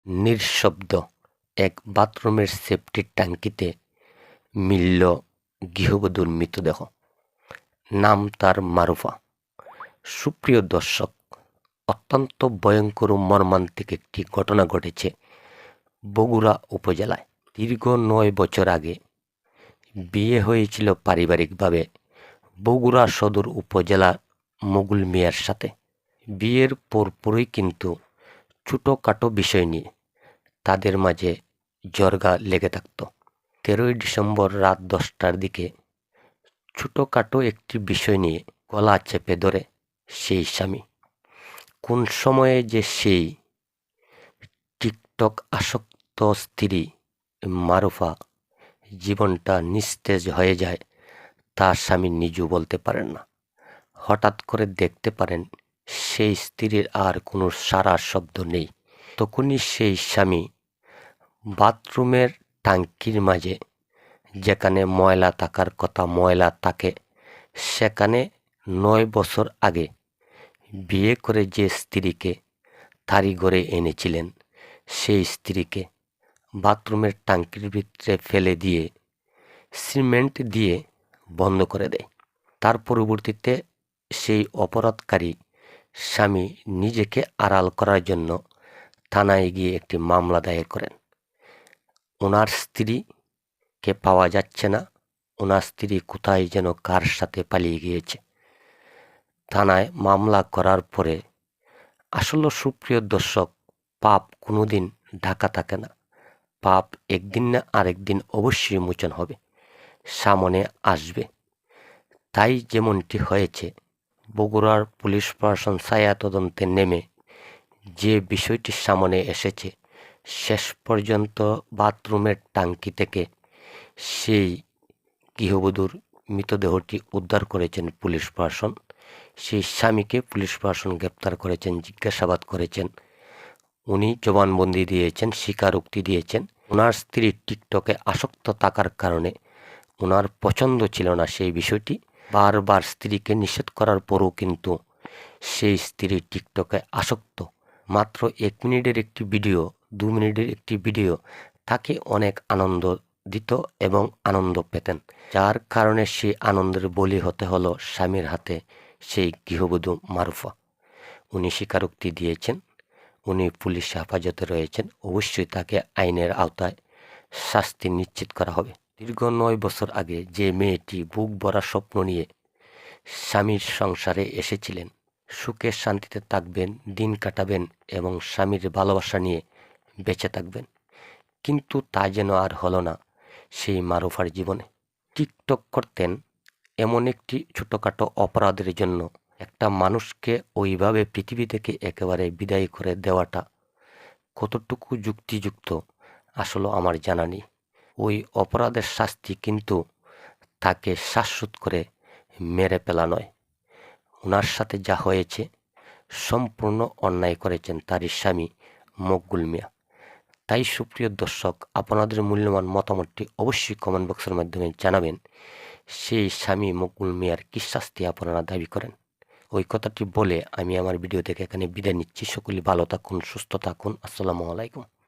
নিঃশব্দ এক বাথরুমের সেপটির ট্যাঙ্কিতে মিলল গৃহবধূর মৃতদেহ। নাম তার মারুফা। সুপ্রিয় দর্শক, অত্যন্ত ভয়ঙ্কর ও মর্মান্তিক একটি ঘটনা ঘটেছে বগুড়া উপজেলায়। দীর্ঘ 9 বছর আগে বিয়ে হয়েছিল পারিবারিকভাবে বগুড়া সদর উপজেলার মুগুল মিয়ার সাথে। বিয়ের পরপরই কিন্তু ছোটোখাটো বিষয় নিয়ে তাদের মাঝে জর্গা লেগে থাকত। 13ই ডিসেম্বর রাত 10টার দিকে ছোটোখাটো একটি বিষয় নিয়ে গলা চেপে ধরে সেই স্বামী। কোন সময়ে যে সেই টিকটক আসক্ত স্ত্রী মারুফা জীবনটা নিস্তেজ হয়ে যায় তা স্বামী নিজেও বলতে পারেন না। হঠাৎ করে দেখতে পারেন সেই স্ত্রীর আর কোনো সাড়া শব্দ নেই। তখনই সেই স্বামী বাথরুমের ট্যাঙ্কির মাঝে যেখানে ময়লা থাকার কথা ময়লা থাকে, সেখানে 9 বছর আগে বিয়ে করে যে স্ত্রীকে তারি ঘরে এনেছিলেন সেই স্ত্রীকে বাথরুমের ট্যাঙ্কির ভিতরে ফেলে দিয়ে সিমেন্ট দিয়ে বন্ধ করে দেয়। তার পরবর্তীতে সেই অপরাধকারী স্বামী নিজেকে আড়াল করার জন্য থানায় গিয়ে একটি মামলা দায়ের করেন। ওনার স্ত্রীকে পাওয়া যাচ্ছে না, ওনার স্ত্রী কোথায় যেন কার সাথে পালিয়ে গিয়েছে। থানায় মামলা করার পরে আসলে সুপ্রিয় দর্শক, পাপ কোনোদিন ঢাকা থাকে না। পাপ একদিন না আরেকদিন অবশ্যই মোচন হবে, সামনে আসবে। তাই যেমনটি হয়েছে, বগুড়ার পুলিশ প্রশাসন ছায়া তদন্তে নেমে যে বিষয়টি সামনে এসেছে, শেষ পর্যন্ত বাথরুমের ট্যাঙ্কি থেকে সেই গৃহবধূর মৃতদেহটি উদ্ধার করেছেন পুলিশ প্রশাসন। সেই স্বামীকে পুলিশ প্রশাসন গ্রেপ্তার করেছেন, জিজ্ঞাসাবাদ করেছেন। উনি জবানবন্দি দিয়েছেন, স্বীকারোক্তি দিয়েছেন। ওনার স্ত্রী টিকটকে আসক্ত থাকার কারণে ওনার পছন্দ ছিল না সেই বিষয়টি। বারবার স্ত্রীকে নিষেধ করার পরও কিন্তু সেই স্ত্রী টিকটকে আসক্ত। মাত্র 1 মিনিটের একটি ভিডিও, 2 মিনিটের একটি ভিডিও তাকে অনেক আনন্দ দিত এবং আনন্দ পেতেন, যার কারণে সেই আনন্দের বলি হতে হলো স্বামীর হাতে সেই গৃহবধূ মারুফা। উনি স্বীকারোক্তি দিয়েছেন, উনি পুলিশ হেফাজতে রয়েছেন। অবশ্যই তাকে আইনের আওতায় শাস্তি নিশ্চিত করা হবে। দীর্ঘ 9 বছর আগে যে মেয়েটি বুক ভরা স্বপ্ন নিয়ে স্বামীর সংসারে এসেছিলেন, সুখে শান্তিতে থাকবেন, দিন কাটাবেন এবং স্বামীর ভালোবাসা নিয়ে বেঁচে থাকবেন, কিন্তু তা যেন আর হলো না সেই মারুফার জীবনে। টিকটক করতেন এমন একটি ছোটোখাটো অপরাধের জন্য একটা মানুষকে ওইভাবে পৃথিবী থেকে একেবারে বিদায় করে দেওয়াটা কতটুকু যুক্তিযুক্ত আসলে আমার জানা নেই। ওই অপরাধের শাস্তি কিন্তু তাকে শাশ্বত করে মেরে ফেলা নয়। ওনার সাথে যা হয়েছে সম্পূর্ণ অন্যায় করেছেন তারই স্বামী মকবুল মিয়া। তাই সুপ্রিয় দর্শক, আপনাদের মূল্যবান মতামতটি অবশ্যই কমেন্ট বক্সের মাধ্যমে জানাবেন। সেই স্বামী মকবুল মিয়ার কী শাস্তি আপনারা দাবি করেন? ওই কথাটি বলে আমি আমার ভিডিও থেকে এখানে বিদায় নিচ্ছি। সকলে ভালো থাকুন, সুস্থ থাকুন। আসসালামু আলাইকুম।